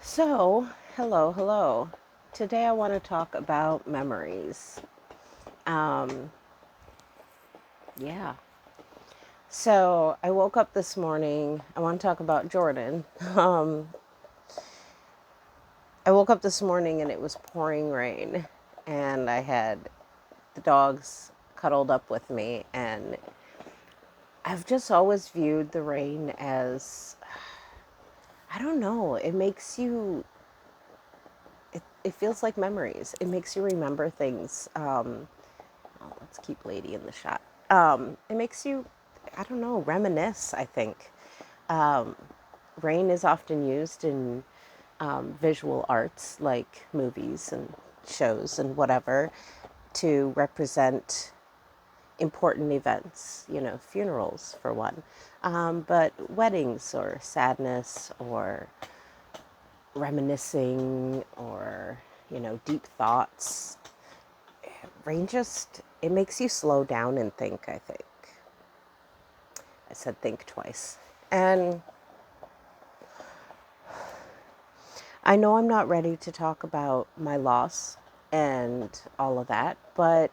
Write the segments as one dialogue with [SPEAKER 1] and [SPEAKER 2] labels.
[SPEAKER 1] So, hello. Today I want to talk about memories. Um, yeah. So, I woke up this morning. I want to talk about Jordan. Um, I woke up this morning and it was pouring rain, and I had the dogs cuddled up with me, and I've just always viewed the rain as, I don't know, it feels like memories. It makes you remember things. Oh, let's keep Lady in the shot. It makes you, I don't know, reminisce, I think. Um, Rain is often used in visual arts like movies and shows and whatever to represent important events, funerals for one, but weddings or sadness or reminiscing or, deep thoughts. Rain just, it makes you slow down and think, I think. I said think twice. And I know I'm not ready to talk about my loss and all of that, but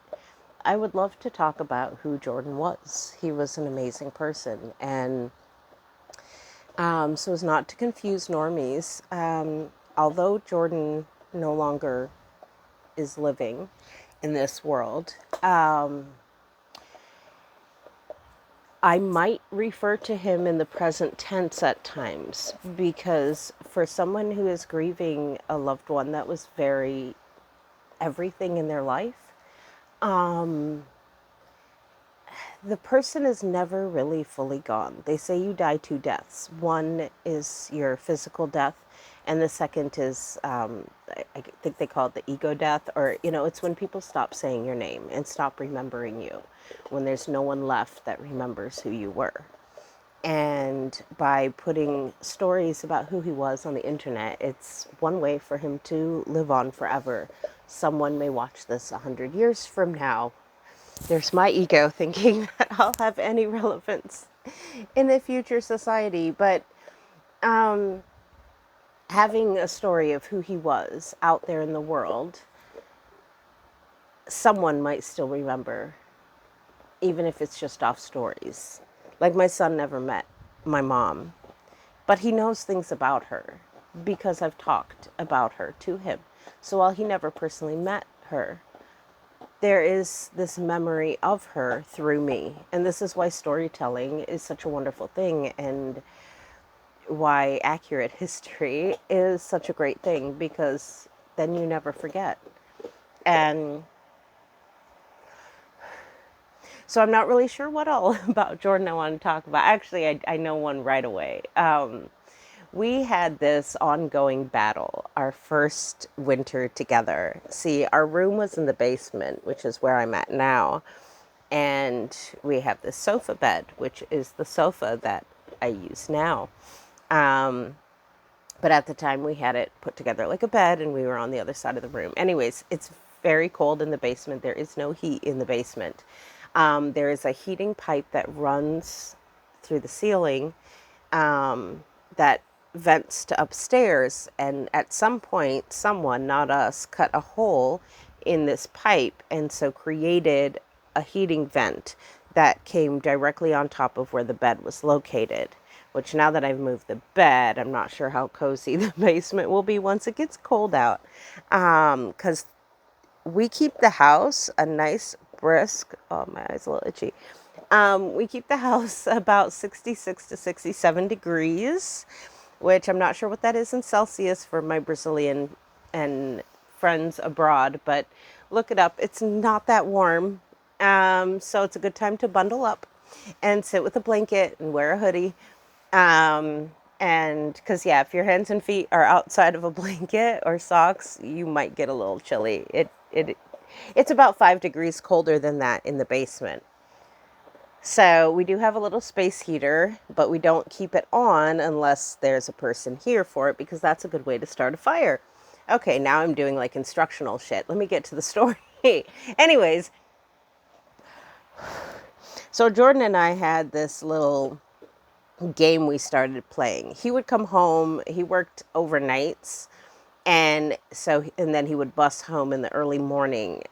[SPEAKER 1] I would love to talk about who Jordan was. He was an amazing person. And so as not to confuse normies, although Jordan no longer is living in this world, I might refer to him in the present tense at times because for someone who is grieving a loved one that was very everything in their life, the person is never really fully gone. They say you die two deaths. One is your physical death, and the second is, I think they call it the ego death, or, it's when people stop saying your name and stop remembering you, when there's no one left that remembers who you were. And by putting stories about who he was on the internet, it's one way for him to live on forever. Someone may watch this 100 years from now. There's my ego thinking that I'll have any relevance in a future society. But having a story of who he was out there in the world, someone might still remember, even if it's just off stories. Like my son never met my mom, but he knows things about her because I've talked about her to him. So while he never personally met her, there is this memory of her through me. And this is why storytelling is such a wonderful thing, and why accurate history is such a great thing, because then you never forget. And so I'm not really sure what all about Jordan I want to talk about. Actually, I know one right away. We had this ongoing battle our first winter together. See, our room was in the basement, which is where I'm at now. And we have this sofa bed, which is the sofa that I use now. But at the time, we had it put together like a bed, and we were on the other side of the room. Anyways, it's very cold in the basement. There is no heat in the basement. There is a heating pipe that runs through the ceiling that vents to upstairs. And at some point, someone, not us, cut a hole in this pipe and so created a heating vent that came directly on top of where the bed was located. Which, now that I've moved the bed, I'm not sure how cozy the basement will be once it gets cold out. Because we keep the house a nice brisk, oh, my eyes a little itchy. We keep the house about 66 to 67 degrees, which I'm not sure what that is in Celsius for my Brazilian and friends abroad, but look it up. It's not that warm. So it's a good time to bundle up and sit with a blanket and wear a hoodie. And because, yeah, if your hands and feet are outside of a blanket or socks, you might get a little chilly. It's about 5 degrees colder than that in the basement. So we do have a little space heater, but we don't keep it on unless there's a person here for it, because that's a good way to start a fire. Okay, now I'm doing like instructional shit. Let me get to the story. Anyways, so Jordan and I had this little game we started playing. He would come home, he worked overnights, and then he would bus home in the early morning,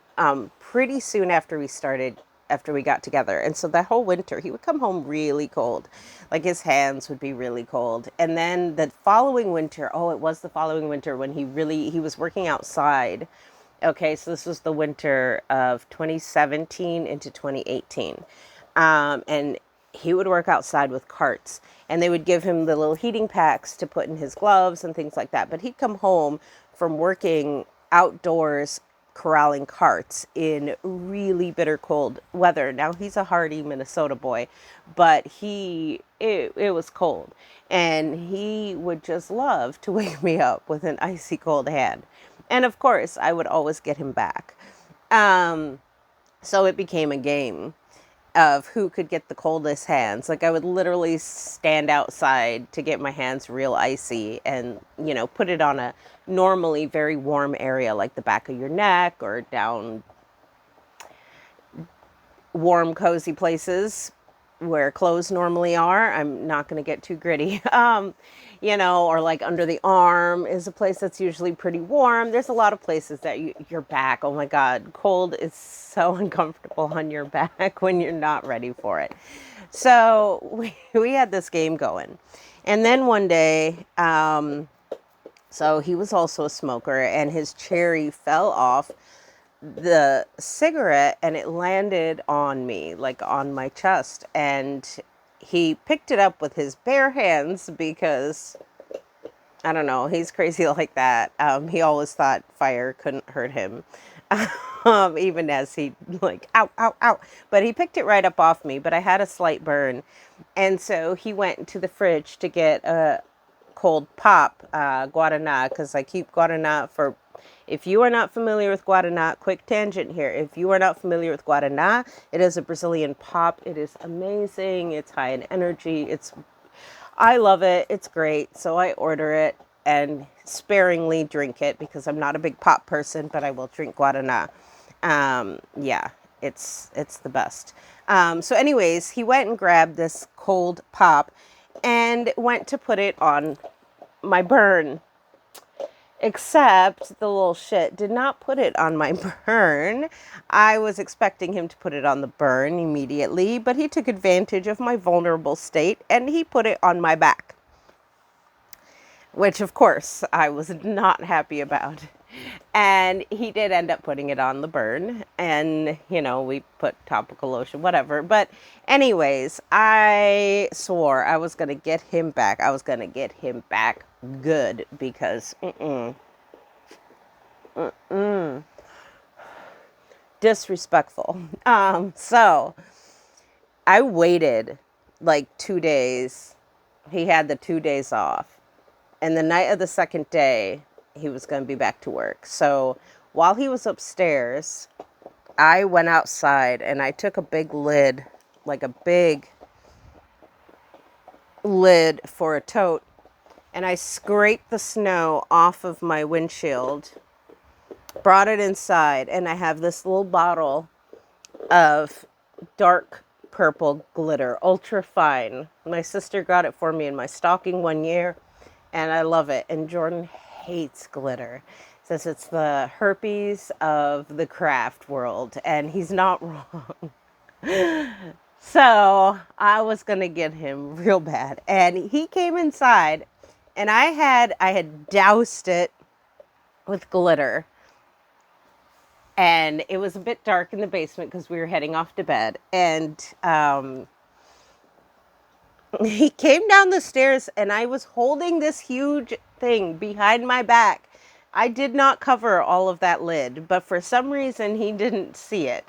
[SPEAKER 1] pretty soon after we got together. And so that whole winter, he would come home really cold. Like his hands would be really cold. And then the following winter, oh, it was the following winter when he was working outside. Okay, so this was the winter of 2017 into 2018. And he would work outside with carts, and they would give him the little heating packs to put in his gloves and things like that. But he'd come home from working outdoors corralling carts in really bitter cold weather. Now he's a hardy Minnesota boy, but it was cold, and he would just love to wake me up with an icy cold hand. And of course, I would always get him back. So it became a game of who could get the coldest hands. Like I would literally stand outside to get my hands real icy and, put it on a normally very warm area like the back of your neck or down warm, cozy places where clothes normally are. I'm not going to get too gritty. Or like under the arm is a place that's usually pretty warm. There's a lot of places that your back, oh my God, cold is so uncomfortable on your back when you're not ready for it. So we had this game going. And then one day, so he was also a smoker, and his cherry fell off the cigarette and it landed on me, like on my chest. And he picked it up with his bare hands because, I don't know, he's crazy like that. He always thought fire couldn't hurt him. Even as he like, ow, ow, ow. But he picked it right up off me, but I had a slight burn. And so he went to the fridge to get a cold pop, Guaraná, because I keep Guaraná for, if you are not familiar with Guaraná, quick tangent here. If you are not familiar with Guaraná, it is a Brazilian pop. It is amazing. It's high in energy. I love it. It's great. So I order it and sparingly drink it because I'm not a big pop person, but I will drink Guaraná. Yeah, it's the best. So anyways, he went and grabbed this cold pop and went to put it on my burn. Except the little shit did not put it on my burn. I was expecting him to put it on the burn immediately, but he took advantage of my vulnerable state and he put it on my back. Which, of course, I was not happy about. And he did end up putting it on the burn. And, we put topical lotion, whatever. But anyways, I swore I was going to get him back. I was going to get him back good because, disrespectful. So I waited like 2 days. He had the 2 days off. And the night of the second day, he was going to be back to work. So while he was upstairs, I went outside and I took a big lid, like a big lid for a tote, and I scraped the snow off of my windshield, brought it inside, and I have this little bottle of dark purple glitter, ultra fine. My sister got it for me in my stocking one year. And I love it. And Jordan hates glitter. Says it's the herpes of the craft world. And he's not wrong. So I was going to get him real bad. And he came inside. And I had doused it with glitter. And it was a bit dark in the basement because we were heading off to bed. And he came down the stairs and I was holding this huge thing behind my back. I did not cover all of that lid, but for some reason he didn't see it.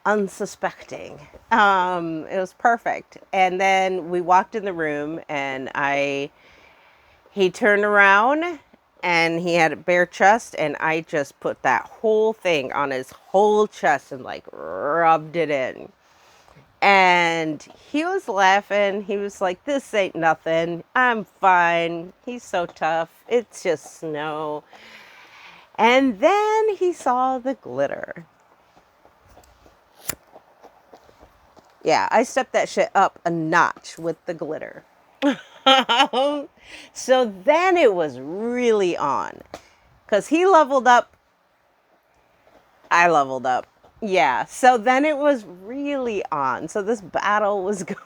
[SPEAKER 1] Unsuspecting. It was perfect. And then we walked in the room and he turned around and he had a bare chest and I just put that whole thing on his whole chest and like rubbed it in. And he was laughing. He was like, this ain't nothing. I'm fine. He's so tough. It's just snow. And then he saw the glitter. Yeah, I stepped that shit up a notch with the glitter. So then it was really on. Because he leveled up, I leveled up. Yeah, so then it was really on. So this battle was going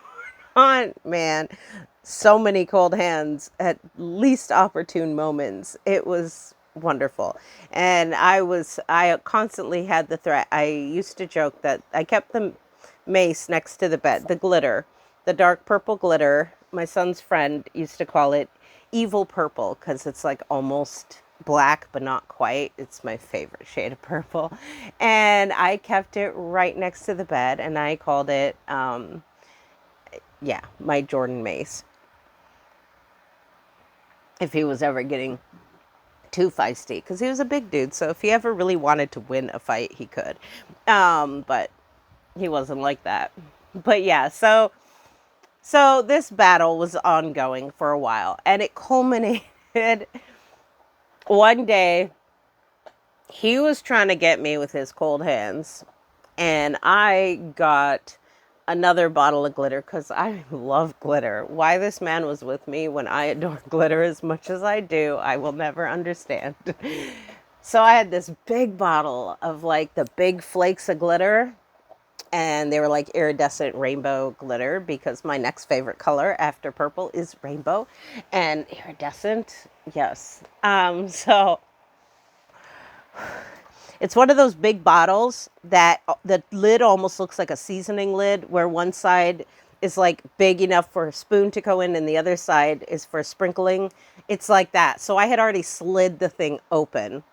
[SPEAKER 1] on, man. So many cold hands at least opportune moments. It was wonderful. And I constantly had the threat. I used to joke that I kept the mace next to the bed, the glitter, the dark purple glitter. My son's friend used to call it evil purple because it's like almost black but not quite. It's my favorite shade of purple. And I kept it right next to the bed and I called it yeah, my Jordan mace. If he was ever getting too feisty, because he was a big dude, so if he ever really wanted to win a fight, he could. But he wasn't like that. But yeah, so this battle was ongoing for a while, and it culminated one day. He was trying to get me with his cold hands, and I got another bottle of glitter because I love glitter. Why this man was with me when I adore glitter as much as I do, I will never understand. So I had this big bottle of like the big flakes of glitter, and they were like iridescent rainbow glitter because my next favorite color after purple is rainbow and iridescent. Yes. So it's one of those big bottles that the lid almost looks like a seasoning lid, where one side is like big enough for a spoon to go in and the other side is for sprinkling. It's like that. So I had already slid the thing open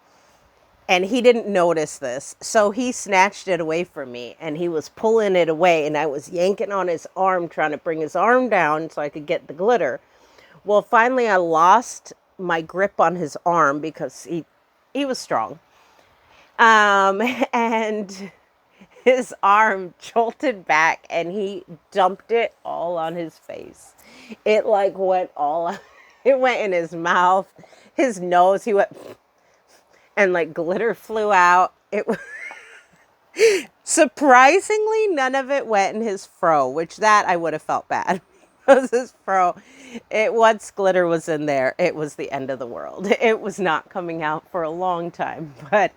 [SPEAKER 1] and he didn't notice this. So he snatched it away from me and he was pulling it away and I was yanking on his arm, trying to bring his arm down so I could get the glitter. Well, finally I lost my grip on his arm because he was strong. And his arm jolted back and he dumped it all on his face. It like went all, it went in his mouth, his nose, he went, and like glitter flew out. It was surprisingly, none of it went in his fro, which that I would have felt bad. Because his fro, once glitter was in there, it was the end of the world. It was not coming out for a long time, but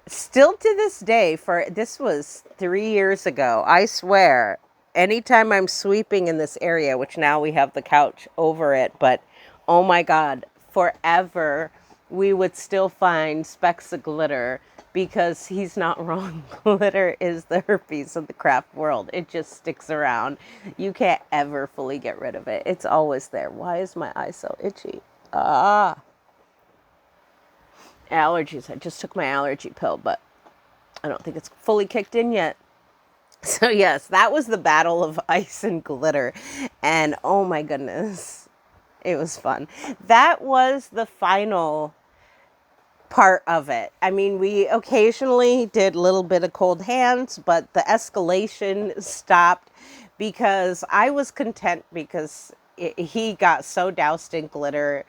[SPEAKER 1] still to this day, this was 3 years ago, I swear, anytime I'm sweeping in this area, which now we have the couch over it, but oh my God, forever we would still find specks of glitter because he's not wrong. Glitter is the herpes of the craft world. It just sticks around. You can't ever fully get rid of it. It's always there. Why is my eye so itchy? Allergies. I just took my allergy pill, but I don't think it's fully kicked in yet. So yes, that was the battle of ice and glitter. And oh my goodness, it was fun. That was the final part of it. I mean, we occasionally did a little bit of cold hands, but the escalation stopped because I was content because he got so doused in glitter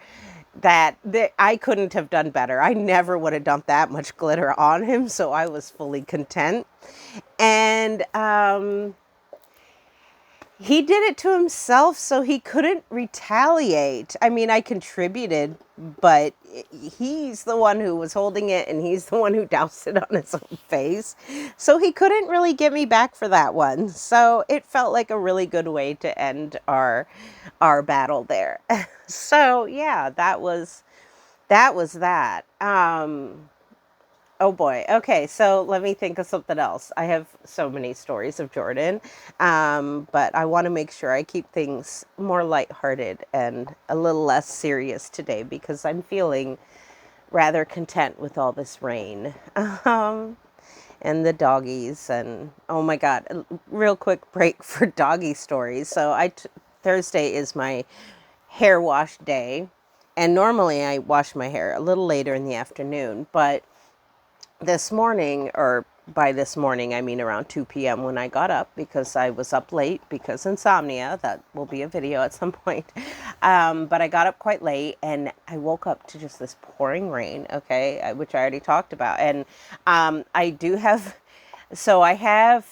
[SPEAKER 1] that I couldn't have done better. I never would have dumped that much glitter on him, so I was fully content. And he did it to himself, so he couldn't retaliate. I mean, I contributed, but he's the one who was holding it, and he's the one who doused it on his own face. So he couldn't really get me back for that one. So it felt like a really good way to end our battle there. So yeah, that was that. Oh boy. Okay, so let me think of something else. I have so many stories of Jordan, but I want to make sure I keep things more lighthearted and a little less serious today because I'm feeling rather content with all this rain and the doggies. And oh my God, a real quick break for doggy stories. So Thursday is my hair wash day, and normally I wash my hair a little later in the afternoon, but this morning, or by this morning, I mean around 2 p.m. when I got up because I was up late because insomnia. That will be a video at some point. But I got up quite late and I woke up to just this pouring rain, okay, which I already talked about. And I do have, so I have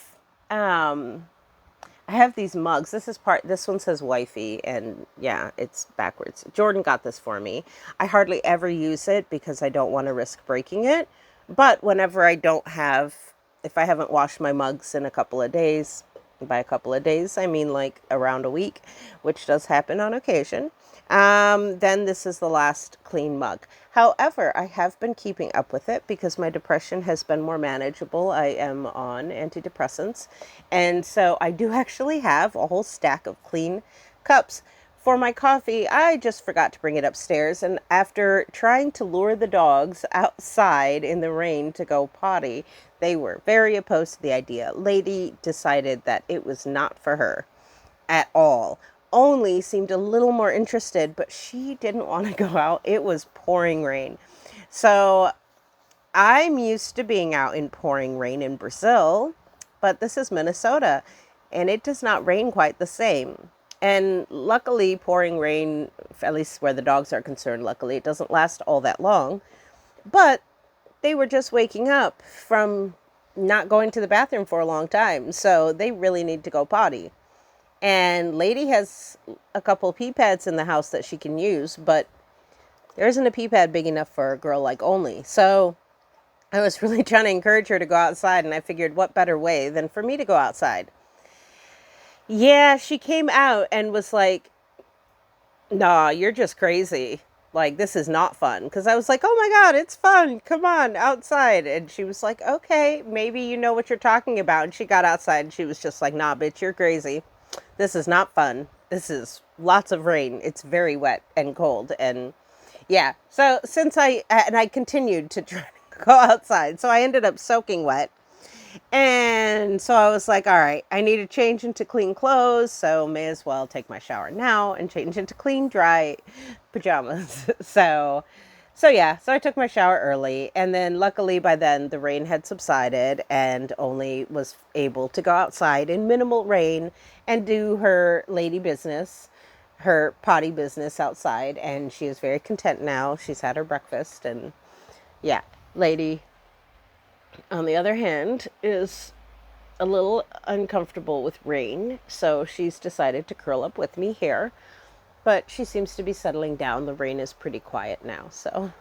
[SPEAKER 1] I have these mugs. This one says wifey, and yeah, it's backwards. Jordan got this for me. I hardly ever use it because I don't want to risk breaking it. But whenever I don't have, if I haven't washed my mugs in a couple of days, by a couple of days, I mean like around a week, which does happen on occasion, then this is the last clean mug. However, I have been keeping up with it because my depression has been more manageable. I am on antidepressants. And so I do actually have a whole stack of clean cups. For my coffee, I just forgot to bring it upstairs. And after trying to lure the dogs outside in the rain to go potty, they were very opposed to the idea. Lady decided that it was not for her at all. Only seemed a little more interested, but she didn't want to go out. It was pouring rain. So I'm used to being out in pouring rain in Brazil, but this is Minnesota and it does not rain quite the same. And luckily, pouring rain, at least where the dogs are concerned, luckily, it doesn't last all that long. But they were just waking up from not going to the bathroom for a long time. So they really need to go potty. And Lady has a couple pee pads in the house that she can use, but there isn't a pee pad big enough for a girl like Only. So I was really trying to encourage her to go outside, and I figured what better way than for me to go outside. Yeah, she came out and was like, nah, you're just crazy. Like, this is not fun. Because I was like, oh my God, it's fun. Come on, outside. And she was like, okay, maybe you know what you're talking about. And she got outside and she was just like, nah, bitch, you're crazy. This is not fun. This is lots of rain. It's very wet and cold. And yeah, so I continued to try to go outside. So I ended up soaking wet. And so I was like, all right, I need to change into clean clothes, so may as well take my shower now and change into clean, dry pajamas. So I took my shower early, and then luckily by then the rain had subsided and Only was able to go outside in minimal rain and do her lady business, her potty business outside, and she is very content now. She's had her breakfast, and yeah, Lady, on the other hand, is a little uncomfortable with rain, so she's decided to curl up with me here. But she seems to be settling down. The rain is pretty quiet now, so.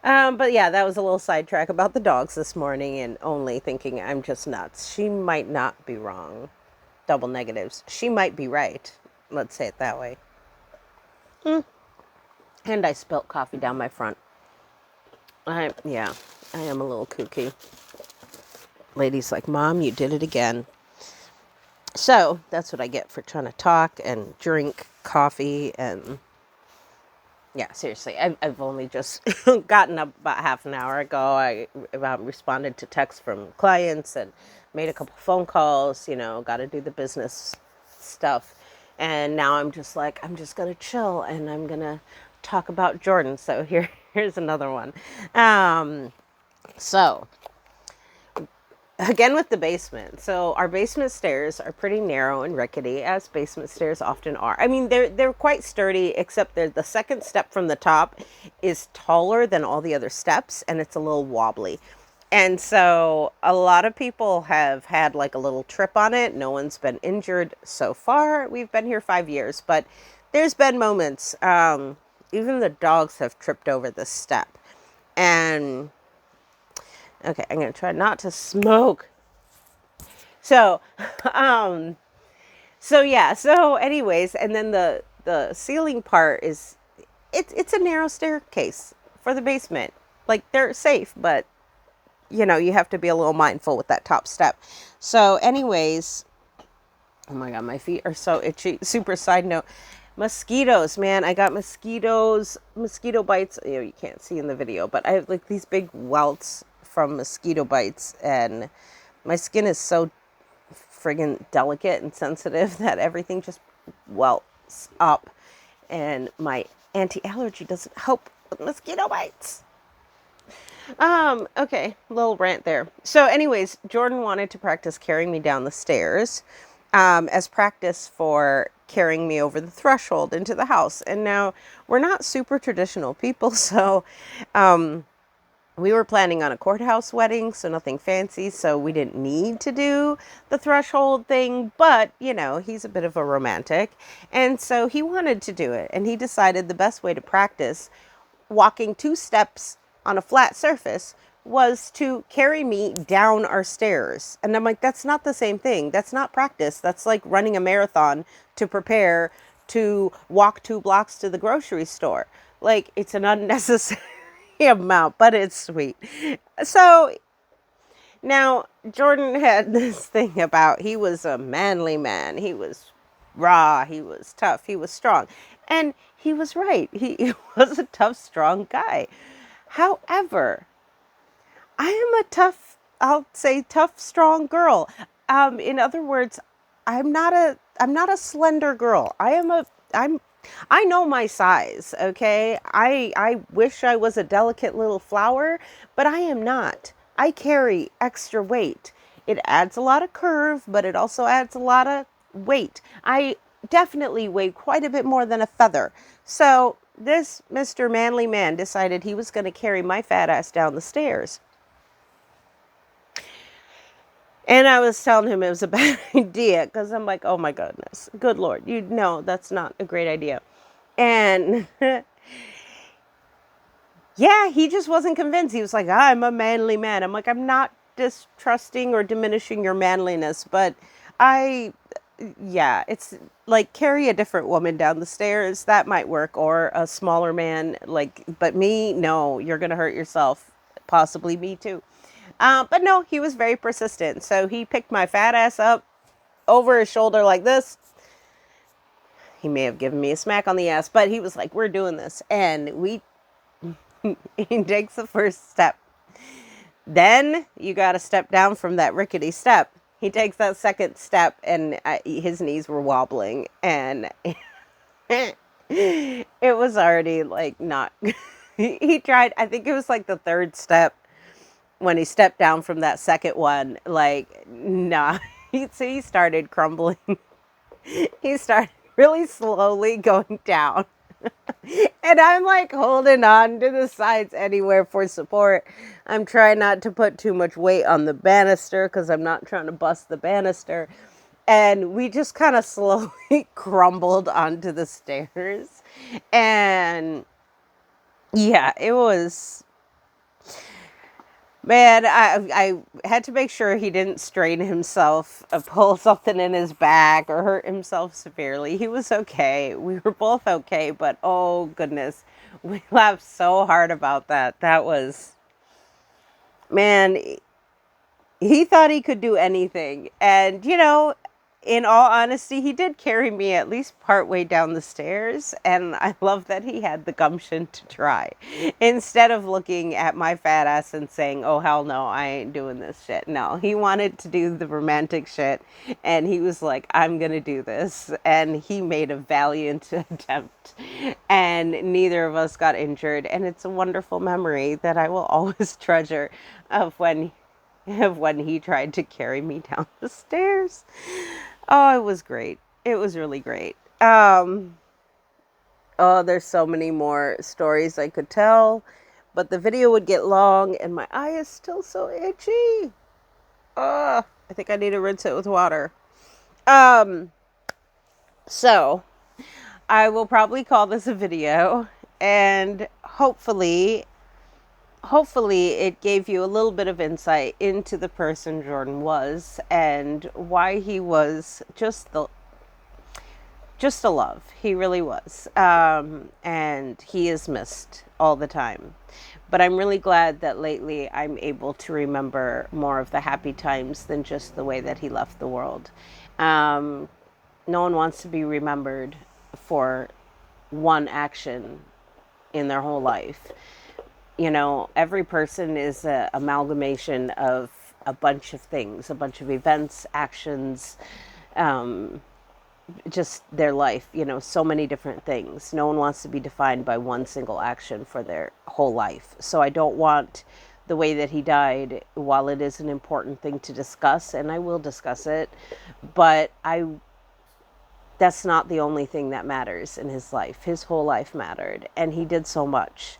[SPEAKER 1] But yeah, that was a little sidetrack about the dogs this morning and Only thinking I'm just nuts. She might not be wrong. Double negatives. She might be right. Let's say it that way. And I spilt coffee down my front. I am a little kooky. Lady's like, Mom, you did it again. So that's what I get for trying to talk and drink coffee. And yeah, seriously, I've only just gotten up about half an hour ago. I responded to texts from clients and made a couple phone calls, got to do the business stuff. And now I'm just like, I'm just going to chill and I'm going to talk about Jordan. So here's another one. So again with the basement. So our basement stairs are pretty narrow and rickety, as basement stairs often are. I mean, they're quite sturdy, except the second step from the top is taller than all the other steps, and it's a little wobbly. And so a lot of people have had like a little trip on it. No one's been injured so far. We've been here 5 years, but there's been moments. Even the dogs have tripped over this step. And okay, I'm going to try not to smoke. So, so anyways, and then the ceiling part is, it's a narrow staircase for the basement. Like, they're safe, but you have to be a little mindful with that top step. So anyways, oh my God, my feet are so itchy. Super side note. Mosquitoes, man. I got mosquito bites. You can't see in the video, but I have like these big welts from mosquito bites, and my skin is so friggin' delicate and sensitive that everything just welts up, and my anti-allergy doesn't help with mosquito bites. Okay, little rant there. So anyways, Jordan wanted to practice carrying me down the stairs, as practice for carrying me over the threshold into the house. And now we're not super traditional people, so, We were planning on a courthouse wedding, so nothing fancy, so we didn't need to do the threshold thing, but, you know, he's a bit of a romantic, and so he wanted to do it, and he decided the best way to practice walking 2 steps on a flat surface was to carry me down our stairs. And I'm like, that's not the same thing. That's not practice. That's like running a marathon to prepare to walk 2 blocks to the grocery store. Like, it's an unnecessary amount, but it's sweet. So now Jordan had this thing about he was a manly man. He was raw, he was tough, he was strong. And he was right. He was a tough, strong guy. However, I am a tough, I'll say tough, strong girl. In other words, I'm not a slender girl. I know my size, okay? I wish I was a delicate little flower, but I am not. I carry extra weight. It adds a lot of curve, but it also adds a lot of weight. I definitely weigh quite a bit more than a feather. So this Mr. Manly Man decided he was going to carry my fat ass down the stairs. And I was telling him it was a bad idea because I'm like, oh my goodness, good Lord, you know that's not a great idea. And yeah, he just wasn't convinced. He was like, I'm a manly man. I'm like, I'm not distrusting or diminishing your manliness, but I, yeah, it's like carry a different woman down the stairs. That might work. Or a smaller man. Like, but me, no, you're going to hurt yourself. Possibly me too. But no, he was very persistent. So he picked my fat ass up over his shoulder like this. He may have given me a smack on the ass, but he was like, we're doing this. And he takes the first step. Then you got to step down from that rickety step. He takes that second step and his knees were wobbling and it was already like not, he tried, I think it was like the third step when he stepped down from that second one, like, nah, he started crumbling. He started really slowly going down. And I'm like holding on to the sides anywhere for support. I'm trying not to put too much weight on the banister because I'm not trying to bust the banister. And we just kind of slowly crumbled onto the stairs. And yeah, it was, man, I had to make sure he didn't strain himself, pull something in his back, or hurt himself severely. He was okay. We were both okay, but oh goodness, we laughed so hard about that. That was, man, he thought he could do anything. And, you know, in all honesty, he did carry me at least part way down the stairs. And I love that he had the gumption to try. Instead of looking at my fat ass and saying, oh, hell no, I ain't doing this shit. No, he wanted to do the romantic shit. And he was like, I'm going to do this. And he made a valiant attempt. And neither of us got injured. And it's a wonderful memory that I will always treasure of when he tried to carry me down the stairs. Oh, it was great. It was really great. Oh, there's so many more stories I could tell, but the video would get long and my eye is still so itchy. I think I need to rinse it with water. So I will probably call this a video, and hopefully it gave you a little bit of insight into the person Jordan was and why he was just a love. He really was. And he is missed all the time. But I'm really glad that lately I'm able to remember more of the happy times than just the way that he left the world. No one wants to be remembered for one action in their whole life. You know, every person is an amalgamation of a bunch of things, a bunch of events, actions, just their life, you know, so many different things. No one wants to be defined by one single action for their whole life. So I don't want the way that he died, while it is an important thing to discuss, and I will discuss it, but that's not the only thing that matters in his life. His whole life mattered, and he did so much.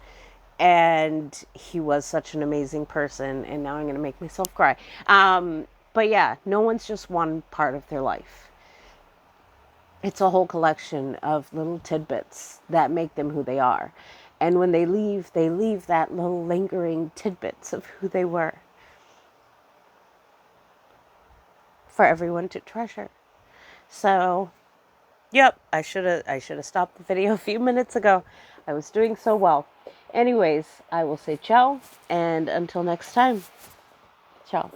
[SPEAKER 1] And he was such an amazing person. And now I'm going to make myself cry. But yeah, no one's just one part of their life. It's a whole collection of little tidbits that make them who they are. And when they leave that little lingering tidbits of who they were for everyone to treasure. So, yep, I should have stopped the video a few minutes ago. I was doing so well. Anyways, I will say ciao, and until next time. Ciao.